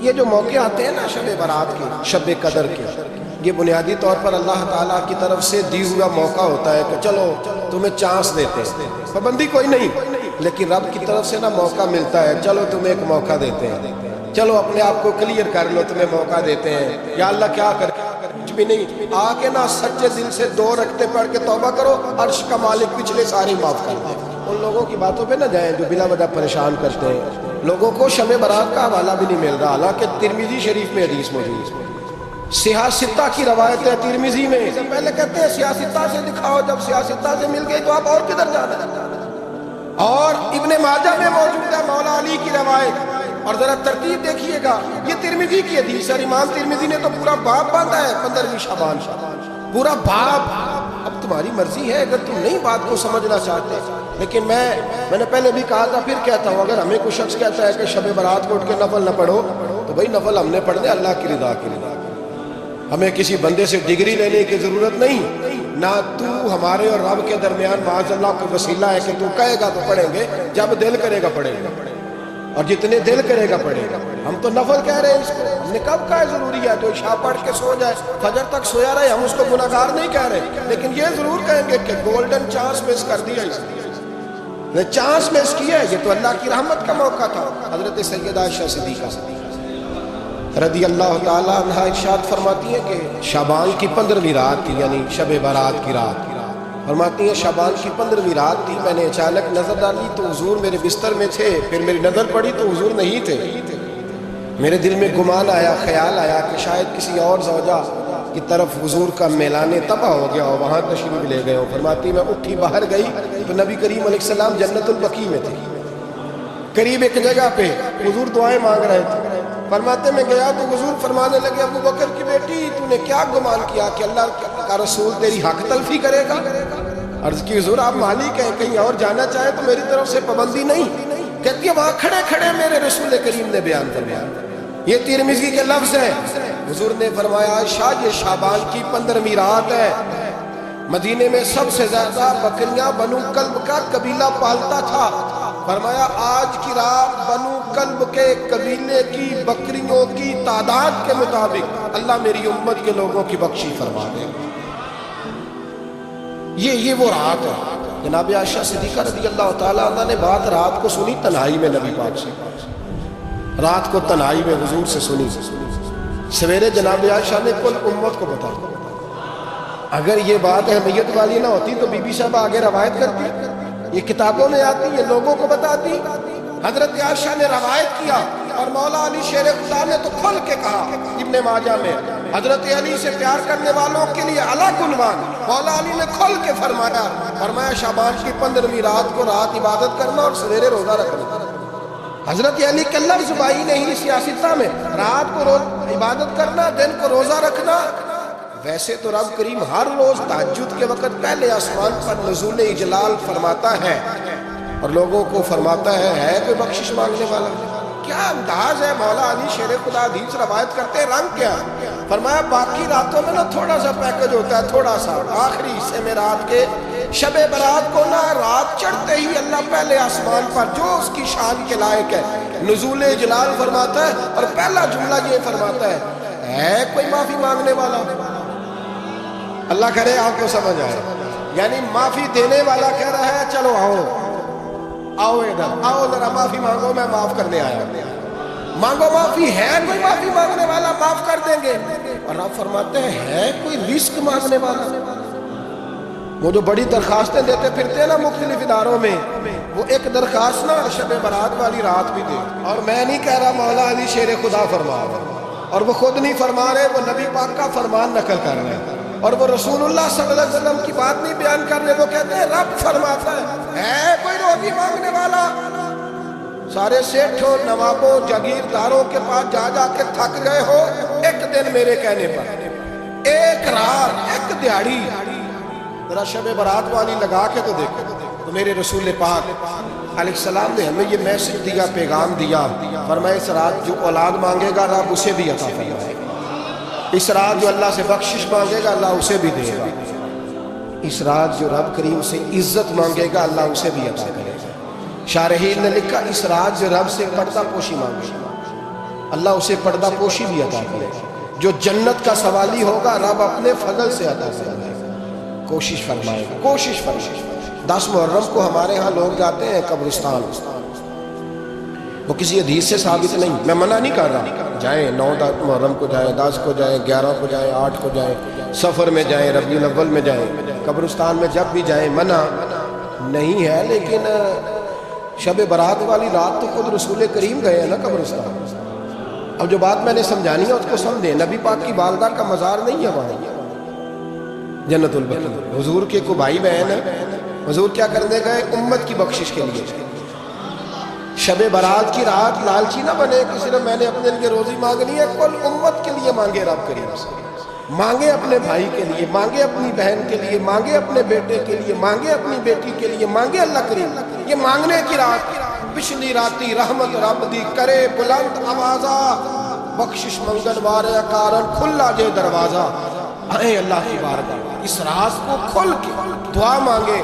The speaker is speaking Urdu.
یہ جو موقع آتے ہیں نا شب برات کے، شب قدر کے، یہ بنیادی طور پر اللہ تعالیٰ کی طرف سے دی ہوا موقع ہوتا ہے کہ چلو تمہیں چانس دیتے ہیں، پابندی کوئی نہیں، لیکن رب کی طرف سے نا موقع ملتا ہے، چلو تمہیں ایک موقع دیتے ہیں، چلو اپنے آپ کو کلیئر کر لو، تمہیں موقع دیتے ہیں۔ یا اللہ کیا کر، کچھ بھی نہیں، آ کے نا سچے دل سے 2 رکعتیں پڑھ کے توبہ کرو، عرش کا مالک پچھلے سارے معاف کر دے۔ ان لوگوں کی باتوں پہ نہ جائیں جو بلا وجہ پریشان کرتے ہیں، لوگوں کو شب برات کا حوالہ بھی نہیں مل رہا، حالانکہ ترمذی شریف میں حدیث موجود ہے، سیاستہ کی روایت ہے ترمذی میں۔ پہلے کہتے ہیں سیاستہ سے دکھاؤ، جب سیاستہ سے مل گئی تو آپ اور کدھر جانا ہے؟ اور ابن ماجہ میں موجود ہے مولا علی کی روایت، اور ذرا ترتیب دیکھیے گا، یہ ترمذی کی حدیث ہے، امام ترمذی نے تو پورا باب باندھا ہے 15ویں شعبان، پورا باب۔ اب تمہاری مرضی ہے اگر تم نہیں بات کو سمجھنا چاہتے، لیکن میں نے پہلے بھی کہا تھا، پھر کہتا ہوں، اگر ہمیں کوئی شخص کہتا ہے کہ شب برات کو اٹھ کے نفل نہ پڑھو، تو بھائی نفل ہم نے پڑھنے اللہ کی رضا کے لیے، ہمیں کسی بندے سے ڈگری لینے کی ضرورت نہیں، نہ تو ہمارے اور رب کے درمیان معاذ اللہ کوئی وسیلہ ہے کہ تو کہے گا تو پڑھیں گے، جب دل کرے گا پڑھیں گے، اور جتنے دل کرے گا پڑھیں گا۔ ہم تو نفل کہہ رہے ہیں اس کو، ہم نے کب کہا ضروری ہے تو عشاء پڑھ کے سو جائے، فجر تک سویا رہے، ہم اس کو گناہگار نہیں کہہ رہے، لیکن یہ ضرور کہیں گے کہ گولڈن چانس مس کر دیا اس نے، چانس مس کیا ہے، یہ تو اللہ کی رحمت کا موقع تھا۔ حضرت سیدہ عائشہ صدیقہ رضی اللہ تعالیٰ عنہ ارشاد فرماتی ہیں کہ شعبان کی 15ویں رات تھی، یعنی شب برات کی رات، فرماتی ہیں شعبان کی 15ویں رات تھی، میں نے اچانک نظر ڈالی تو حضور میرے بستر میں تھے، پھر میری نظر پڑی تو حضور نہیں تھے، میرے دل میں گمان آیا، خیال آیا کہ شاید کسی اور زوجہ کی طرف حضور کا میلان طبع ہو گیا ہو، وہاں تشریف لے گئے ہو۔ فرماتی میں اٹھی باہر گئی تو نبی کریم علیہ السلام جنت البقیع میں تھے، قریب ایک جگہ پہ حضور دعائیں مانگ رہے تھے۔ فرماتے میں گیا تو حضور فرمانے لگے، ابو بکر کی بیٹی تو نے کیا گمان کیا کہ اللہ کا رسول تیری حق تلفی کرے گا؟ عرض کی حضور آپ مالک ہیں، کہیں اور جانا چاہے تو میری طرف سے پابندی نہیں۔ کہتی ہے وہاں کھڑے کھڑے میرے رسول کریم نے بیان فرمایا، یہ ترمذی کے لفظ ہیں، حضور نے فرمایا عائشہ یہ شعبان کی 15ویں رات ہے، مدینے میں سب سے زیادہ بکریاں بنو کلب کا قبیلہ پالتا تھا، فرمایا آج کی رات بنو کلب کے قبیلے کی بکریوں کی تعداد کے مطابق اللہ میری امت کے لوگوں کی بخشی فرما دے۔ یہ وہ رات ہے۔ جناب عائشہ صدیقہ رضی اللہ تعالیٰ عنہ نے بات رات کو سنی تنہائی میں نبی پاک سے، رات کو تنہائی میں حضور سے سنی، سویرے جناب عائشہ نے کل امت کو بتا۔ اگر یہ بات اہمیت والی نہ ہوتی تو بی بی صاحب آگے روایت کرتی، یہ کتابوں میں آتی، یہ لوگوں کو بتاتی۔ حضرت عائشہ نے روایت کیا اور مولا علی شیر خدا نے تو کھل کے کہا ابن ماجہ میں، حضرت علی سے پیار کرنے والوں کے لیے الگ عنوان، مولا علی نے کھل کے فرمایا شعبان کی 15ویں رات کو رات عبادت کرنا اور سویرے روزہ رکھنا۔ حضرت علی کے لفظ بائی نہیں سیاستہ میں، رات کو عبادت کرنا، دن کو روزہ رکھنا۔ ویسے تو رب کریم ہر روز تہجد کے وقت پہلے آسمان پر نزول اجلال فرماتا ہے اور لوگوں کو فرماتا ہے کوئی بخشش مانگنے والا؟ کیا انداز ہے مولا علی شیر خدا حدیث روایت کرتے، رنگ کیا؟ فرمایا باقی راتوں میں نا تھوڑا سا پیکج ہوتا ہے، تھوڑا سا، آخری حصے میں رات کے شب برات کو نا رات چڑھتے ہی اللہ پہلے آسمان پر جو اس کی شان کے لائق ہے نزول اجلال فرماتا ہے، اور پہلا جملہ یہ فرماتا ہے کوئی معافی مانگنے والا؟ اللہ کرے آپ کو سمجھ آئے، یعنی معافی دینے والا کہہ رہا ہے چلو آؤ ادھر آؤ ذرا معافی مانگو، میں معاف کرنے آیا، مانگو معافی، ہے کوئی معافی مانگنے والا؟ معاف کر دیں گے۔ اور آپ فرماتے ہیں ہے کوئی رزق مانگنے والا؟ وہ جو بڑی درخواستیں دیتے پھرتے ہیں نا مختلف اداروں میں، وہ ایک درخواست نا شب برات والی رات بھی دے، اور میں نہیں کہہ رہا مولا علی شیر خدا فرما رہا، اور وہ خود نہیں فرما رہے، وہ نبی پاک کا فرمان نقل کر رہے ہیں، اور وہ رسول اللہ صلی اللہ علیہ وسلم کی بات نہیں بیان کر رہے، وہ کہتے ہیں رب فرماتا ہے کوئی روزی مانگنے والا؟ سارے سیٹھوں نوابوں جاگیرداروں کے پاس جا جا کے تھک گئے ہو، ایک دن میرے کہنے پر، ایک رات، ایک دیہڑی ذرا شب برات والی لگا کے تو دیکھو، تو میرے رسول پاک علیہ السلام نے ہمیں یہ میسج دیا، پیغام دیا، فرمایا اس رات جو اولاد مانگے گا رب اسے بھی عطا فرمائے گا، اس رات جو اللہ سے بخشش مانگے گا اللہ اسے بھی دے گا، اس رات جو رب کریم سے عزت مانگے گا اللہ اسے بھی عطا کرے گا۔ شارحین نے لکھا اس رات جو رب سے پردہ پوشی مانگے گا، اللہ اسے پردہ پوشی بھی عطا کرے. جو جنت کا سوالی ہوگا رب اپنے فضل سے عطا فرمائے. کوشش فرمائے, کوشش فرمائے. 10 محرم کو ہمارے ہاں لوگ جاتے ہیں قبرستان. وہ کسی حدیث سے ثابت نہیں, میں منع نہیں کر رہا. جائیں 9 محرم کو جائیں, 10 کو جائیں, 11 کو جائیں, 8 کو جائیں, سفر میں جائیں, ربیع الاول میں جائیں, قبرستان میں جب بھی جائیں, منع نہیں ہے. لیکن شب برات والی رات تو خود رسول کریم گئے ہیں نا قبرستان. اب جو بات میں نے سمجھانی ہے اس کو سمجھیں. نبی پاک کی والدہ کا مزار نہیں ہے وہاں جنت البقیع. حضور کے کو بھائی بہن ہیں, حضور کیا کرنے گئے؟ امت کی بخشش کے لیے. شب برات کی رات لالچی نہ بنے کہ صرف میں نے اپنے لیے روزی مانگنی ہے. کل امت کے لیے مانگے رب کریم سے. مانگے اپنے بھائی کے لیے, مانگے اپنی بہن کے لیے, مانگے اپنے بیٹے کے لیے, مانگے اپنی بیٹی کے لیے, مانگے اللہ کریم. یہ مانگنے کی رات. پچھلی راتی رحمت رب دی کرے بلند آوازہ, بخشش منگل وارے کارن کھلا جے دروازہ. آئیں اللہ کی بارگاہ اس راز کو کھل کے دعا مانگے.